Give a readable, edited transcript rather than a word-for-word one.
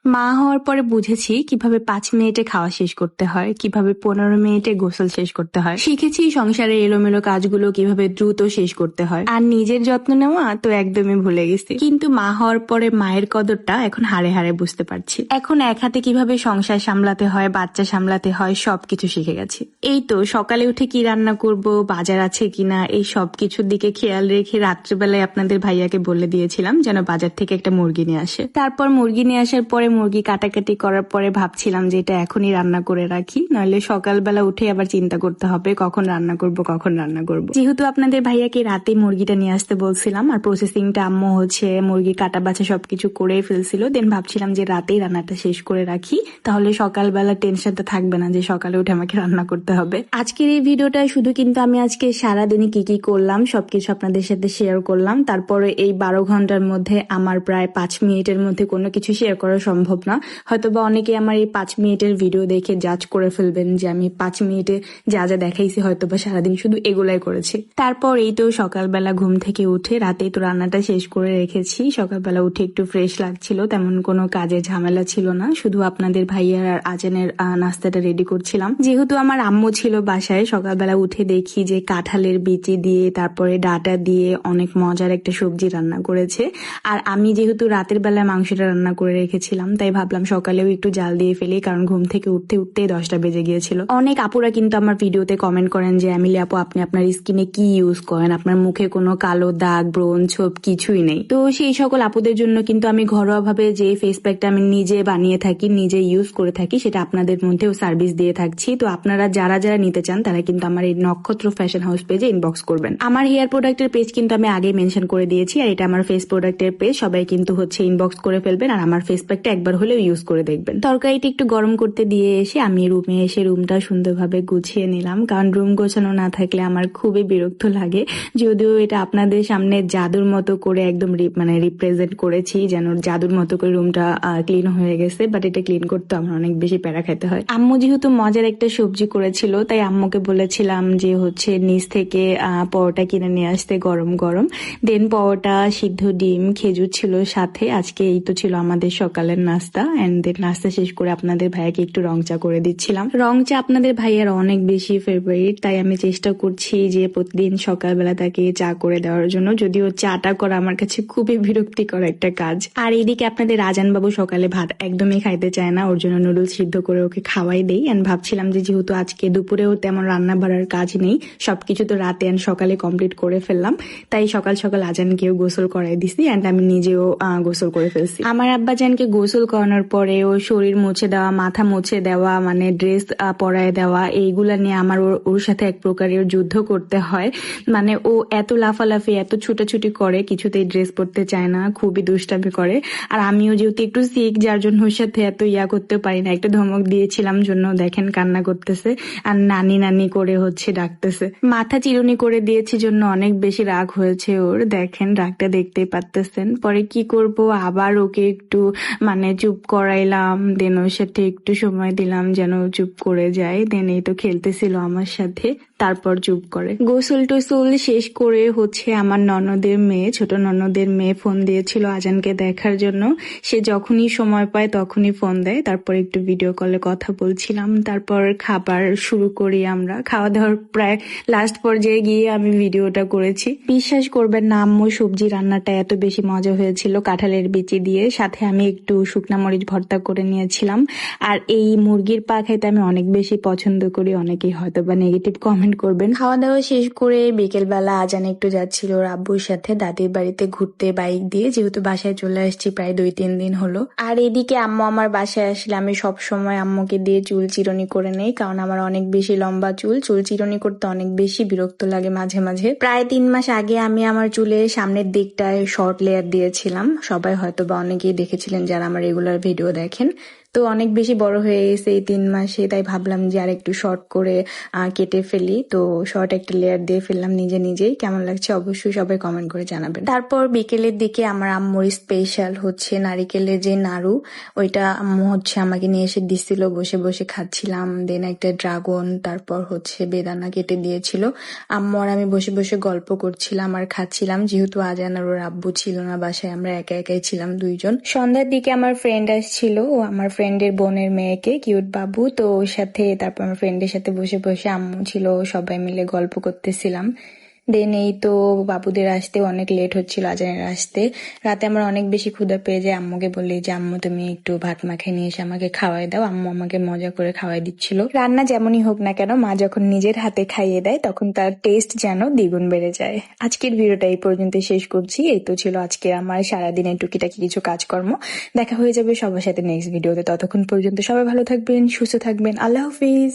মা হওয়ার পরে বুঝেছি কিভাবে 5 মিনিটে খাওয়া শেষ করতে হয়, কিভাবে 15 মিনিটে গোসল শেষ করতে হয়। শিখেছি সংসারের এলোমেলো কাজগুলো কিভাবে দ্রুত শেষ করতে হয়। আর নিজের যত্ন নেওয়া তো একদমই ভুলে গেছি। কিন্তু মা হওয়ার পরে মায়ের কদরটা এখন হাড়ে হাড়ে বুঝতে পারছি। এখন এক হাতে কিভাবে সংসার সামলাতে হয়, বাচ্চা সামলাতে হয়, সবকিছু শিখে গেছি। এই তো সকালে উঠে কি রান্না করব, বাজার আছে কিনা, এই সবকিছুর দিকে খেয়াল রেখে রাত্রিবেলায় আপনাদের ভাইয়াকে বলে দিয়েছিলাম যেন বাজার থেকে একটা মুরগি নিয়ে আসে। তারপর মুরগি নিয়ে আসার পরে মুরগি কাটাকাটি করার পরে ভাবছিলাম যে এটা এখনই রান্না করে রাখি, নইলে সকালবেলা উঠে আবার চিন্তা করতে হবে কখন রান্না করব। যেহেতু আপনাদের ভাইয়াকে রাতে মুরগিটা নিয়ে আসতে বলছিলাম আর প্রসেসিংটা আম্মু হচ্ছে মুরগি কাটা বাছা সবকিছু করে ফেলছিল, দেন ভাবছিলাম যে রাতেই রান্নাটা শেষ করে রাখি, তাহলে সকালবেলা টেনশনটা থাকবে না যে সকালে উঠে আমাকে রান্না করতে হবে। আজকের এই ভিডিওটা শুধু কিন্তু আমি আজকে সারাদিনে কি কি করলাম সবকিছু আপনাদের সাথে শেয়ার করলাম। তারপরে এই 12 ঘন্টার মধ্যে আমার প্রায় 5 মিনিটের মধ্যে কোনো কিছু শেয়ার করা সম্ভব না। হয়তোবা অনেকে আমার এই 5 মিনিটের ভিডিও দেখে জাজ করে ফেলবেন যে আমি 5 মিনিটে যা যা দেখাইছি হয়তোবা সারাদিন শুধু এগুলাই করেছি। তারপর এই তো সকালবেলা ঘুম থেকে উঠে রাতেই তো রান্নাটা শেষ করে রেখেছি। সকালবেলা উঠে একটু ফ্রেশ লাগছিল, তেমন কোনো কাজে ঝামেলা ছিল না, শুধু আপনাদের ভাইয়ার আর আজানের নাস্তাটা রেডি করছিলাম। যেহেতু আমার আম্মু ছিল বাসায়, সকালবেলা উঠে দেখি যে কাঁঠালের বিচি দিয়ে তারপরে ডাটা দিয়ে অনেক মজার একটা সবজি রান্না করেছে। আর আমি যেহেতু রাতের বেলায় মাংসটা রান্না করে রেখেছিলাম তাই ভাবলাম সকালেও একটু জাল দিয়ে ফেলি, কারণ ঘুম থেকে উঠতে 10টা বেজে গিয়েছিল। অনেক আপুরা কিন্তু আমার ভিডিওতে কমেন্ট করেন যে আমিলি আপু আপনি আপনার স্কিনে কি ইউজ করেন, আপনার মুখে কোনো কালো দাগ ব্রণ ছোপ কিছুই নেই। তো সেই সকল আপুদের জন্য কিন্তু আমি ঘরোয়া ভাবে যে ফেস প্যাকটা আমি নিজে বানিয়ে থাকি, নিজে ইউজ করে থাকি, সেটা আপনাদের মধ্যেও সার্ভিস দিয়ে থাকছি। তো আপনারা যারা যারা নিতে চান তারা কিন্তু আমার এই নক্ষত্র ফ্যাশন হাউস পেজে ইনবক্স করবেন। আমার হেয়ার প্রোডাক্টের পেজ কিন্তু আমি আগে মেনশন করে দিয়েছি, আর এটা আমার ফেস প্রোডাক্টের পেজ, সবাই কিন্তু হচ্ছে ইনবক্স করে ফেলবেন আর আমার ফেস প্যাকটা একবার হলেও ইউজ করে দেখবেন। তরকারিটা একটু গরম করতে দিয়ে এসে আমি রুমে এসে রুমটা সুন্দরভাবে গুছিয়ে নিলাম, কারণ রুম গোছানো না থাকলে আমার খুবই বিরক্ত লাগে। যদিও এটা আপনাদের সামনে জাদুর মতো করে একদম রিপ্রেজেন্ট করেছি, যেন জাদুর মতো করে রুমটা ক্লিন হয়ে গেছে, বাট এটা ক্লিন করতে আমার অনেক বেশি প্যারা খেতে হয়। আম্মু যেহেতু মজার একটা সবজি করেছিল তাই আম্মুকে বলেছিলাম যে হচ্ছে নিচ থেকে পরোটা কিনে নিয়ে আসতে গরম গরম, দেন পরোটা, সিদ্ধ ডিম, খেজুর ছিল সাথে। আজকে এই তো ছিল আমাদের সকালের নাস্তা। এন্ড দেন নাস্তা শেষ করে আপনাদের ভাইয়াকে একটু রং চা করে দিচ্ছিলাম। রং চা আপনাদের ভাইয়ার অনেক বেশি ফেভারিট, তাই আমি চেষ্টা করছি যে প্রতিদিন সকালবেলা তাকে চা করে দেওয়ার জন্য, যদিও চাটা করা আমার কাছে খুবই বিরক্তিকর একটা কাজ। আর এদিকে আপনাদের রাজান বাবু সকালে ভাত একদমই খাইতে চায় না, ওর জন্য নুডলস সিদ্ধ করে ওকে খাওয়াই দেই। এন্ড ভাবছিলাম যে যেহেতু আজকে দুপুরেও তেমন রান্না বাড়ার কাজ নেই, সবকিছু তো রাতে এন্ড সকালে কমপ্লিট করে ফেললাম, তাই সকাল সকাল আজানকেও গোসল করাই দিছি এন্ড আমি নিজেও গোসল করে ফেলছি। আমার আব্বাজানকে গোসল করানোর পরে ও শরীর মুছে দেওয়া, মাথা মুছে দেওয়া, মানে ড্রেস পরায় দেওয়া, এইগুলা নিয়ে আমার ওর সাথে এক প্রকারের যুদ্ধ করতে হয়। মানে ও এত লাফালাফি এত ছুটাছুটি করে, কিছুতেই ড্রেস পরতে চায় না, খুবই দুষ্টামি করে। আর আমিও যেহেতু একটু সিক, যার জন্য ওর সাথে এত করতে পারি না। একটা ধমক দিয়েছিলাম জন্য দেখেন কান্না করতেছে আর নানি নানি করে হচ্ছে ডাকতেছে। মাথা চিরুনি করে দিয়েছি জন্য অনেক বেশি রাগ হয়েছে ওর, দেখেন রাগটা দেখতেই পারতেছেন। পরে কি করব, আবার ওকে একটু চুপ করাইলাম, দেন ওর সাথে একটু সময় দিলাম যেন চুপ করে যায়। দেন এই তো খেলতেছিল আমার সাথে, তারপর চুপ করে। গোসল টোসল শেষ করে হচ্ছে আমার ননদের মেয়ে, ছোট ননদের মেয়ে ফোন দিয়েছিল আজানকে দেখার জন্য। সে যখনই সময় পায় তখনই ফোন দেয়, তারপর একটু ভিডিও কলে কথা বলছিলাম। তারপর খাবার শুরু করি আমরা। খাওয়া দাওয়ার প্রায় লাস্ট পর্যায়ে গিয়ে আমি ভিডিওটা করেছি। বিশ্বাস করবেন না, আম্মু সবজি রান্নাটা এত বেশি মজা হয়েছিল কাঁঠালের বিচি দিয়ে, সাথে আমি একটু শুকনা মরিচ ভর্তা করে নিয়েছিলাম। আর এই মুরগির পা খাইতে আমি অনেক বেশি পছন্দ করি, অনেকেই হয়তো বা নেগেটিভ কমেন্ট করবেন। খাওয়া দাওয়া শেষ করে বিকেল বেলা আজান একটু যাচ্ছিল ওর আব্বুর সাথে দাদির বাড়িতে ঘুরতে বাইক দিয়ে, যেহেতু বাসায় চলে আসছি প্রায় 2-3 দিন হলো। আর এদিকে আম্মু আমার বাসায় আসলে আমি সব সময় আম্মুকে দিয়ে চুল চিরুনি করে নেই, কারণ আমার অনেক বেশি লম্বা চুল চিরুনি করতে অনেক বেশি বিরক্ত লাগে মাঝে মাঝে। প্রায় 3 মাস আগে আমি আমার চুলের সামনের দিকটায় শর্ট লেয়ার দিয়েছিলাম, সবাই হয়তো বা অনেকেই দেখেছিলেন যারা আমার রেগুলার ভিডিও দেখেন। তো অনেক বেশি বড় হয়ে গেছে এই 3 মাসে, তাই ভাবলাম যে আর একটু শর্ট করে কেটে ফেলি। তো শর্ট একটা লেয়ার দিয়ে ফেললাম নিজেই। কেমন লাগছে অবশ্যই সবাই কমেন্ট করে জানাবেন। তারপর বিকেলের দিকে আমার আম্মুর স্পেশাল হচ্ছে নারিকেলের যে নাড়ু, ওইটা আম্মু হচ্ছে আমাকে নিয়ে এসে দিছিল, বসে বসে খাচ্ছিলাম। দেন একটা ড্রাগন, তারপর হচ্ছে বেদানা কেটে দিয়েছিল। আম্মু আর আমি বসে বসে গল্প করছিলাম আর খাচ্ছিলাম, যেহেতু আজান আর ওর আব্বু ছিল না বাসায়, আমরা একাই ছিলাম 2জন। সন্ধ্যার দিকে আমার ফ্রেন্ড আসছিল, ও আমার ফ্রেন্ডের বোনের মেয়েকে, কিউট বাবু। তো ওর সাথে, তারপর আমার ফ্রেন্ডের সাথে বসে বসে, আম্মু ছিল, সবাই মিলে গল্প করতেছিলাম। দেন এই তো বাবুদের আসতে অনেক লেট হচ্ছিল, আজানের আসতে। রাতে আমার অনেক বেশি ক্ষুধা পেয়ে যায়, আম্মুকে বলি যে আম্মু তুমি একটু ভাত মাখিয়ে নিয়ে এসে আমাকে খাওয়াই দাও। আম্মু আমাকে মজা করে খাওয়াই দিচ্ছিল। রান্না যেমনই হোক না কেন, মা যখন নিজের হাতে খাইয়ে দেয় তখন তার টেস্ট যেন দ্বিগুণ বেড়ে যায়। আজকের ভিডিওটা এই পর্যন্ত শেষ করছি। এই তো ছিল আজকে আমার সারাদিনের টুকিটাকি কিছু কাজকর্ম। দেখা হয়ে যাবে সবার সাথে নেক্সট ভিডিওতে। ততক্ষণ পর্যন্ত সবাই ভালো থাকবেন, সুস্থ থাকবেন। আল্লাহ হাফিজ।